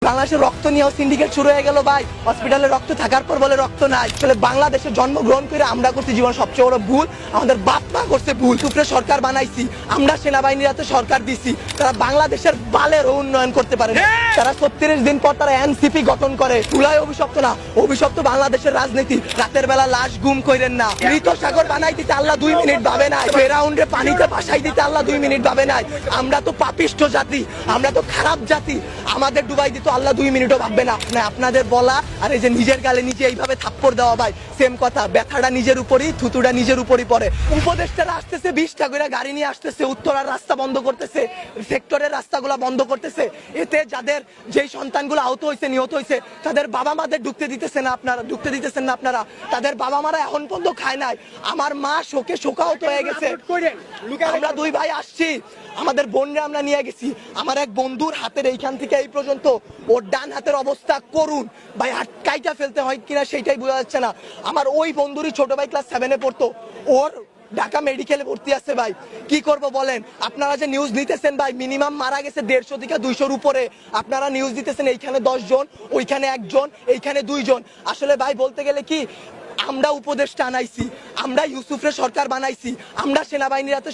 বাংলাদেশের রক্ত নিয়েও সিন্ডিকেট শুরু হয়ে গেল ভাই। হসপিটালে রক্ত থাকার পর বলে রক্ত নাই। আসলে বাংলাদেশে জন্মগ্রহণ করে আমরা করছি জীবন সবচেয়ে বড় ভুল, আমাদের বাপ মা করছে ভুল। টুকরে সরকার বানাইছি আমরা, সেনাবাহিনীর হাতে সরকার দিছি, তারা বাংলাদেশের বালের উন্নয়ন করতে পারে না। তারা 36 দিন পর তারা এনসিপি গঠন করে। তুলায় অভিশপ্ত না, অভিশপ্ত বাংলাদেশের রাজনীতি। রাতের বেলা লাশ গুম কইরেন না। মৃত সাগর বানাই দিতে আল্লাহ 2 মিনিট ভাবে নাই। ফেরাউন্ডে পানিতে ভাসাই দিতে আল্লাহ 2 মিনিট ভাবে নাই। আমরা তো পাপিষ্ঠ জাতি, আমরা তো খারাপ জাতি, আমাদের ডুবাই দিত আল্লাহ 2 মিনিটও ভাববে না। আপনাদের বলা আর এই যে নিজের গালে নিজে এইভাবে থাপ্পড় দেওয়া ভাই সেম কথা। ব্যথাটা নিজের উপরই, থুতুটা নিজের উপরই পড়ে। উপদেষ্টারা আসতেছে 20টা করে গাড়ি নিয়ে আসতেছে, উত্তরার রাস্তা বন্ধ করতেছে, সেক্টরের রাস্তাগুলো বন্ধ করতেছে। এতে যাদের যেই সন্তানগুলো আহত হয়েছে, নিহত হয়েছে, তাদের বাবা মাদের ঢুকতে দিতেছেন না আপনারা। তাদের বাবা মারা এখন পর্যন্ত খায় নাই। আমার মা শোকে শোকাহত হয়ে গেছে। আমরা 2 ভাই আসছি, আমাদের বোনরা আমরা নিয়ে গেছি। আমার এক বন্ধুর হাতের এইখান থেকে এই পর্যন্ত ওর ডান হাতের অবস্থা করুন ভাই, হাত কাইটা ফেলতে হয় কিনা সেটাই বোঝা যাচ্ছে না। আমার ওই বন্ধুরই ছোট ভাই ক্লাস 7-এ পড়তো, ওর ঢাকা মেডিকেলে ভর্তি আছে ভাই। কি করব বলেন? আপনারা যে নিউজ নিতেছেন ভাই, মিনিমাম মারা গেছে 150 থেকে 200-র উপরে। আপনারা নিউজ দিতেছেন এইখানে 10 জন, ওইখানে 1 জন, এইখানে 2 জন। আসলে ভাই বলতে গেলে কি, আমরা উপদেষ্টা আনাইছি, আমরা ইউসুফের সরকার বানাইছি, আমরা সেনাবাহিনীর হাতে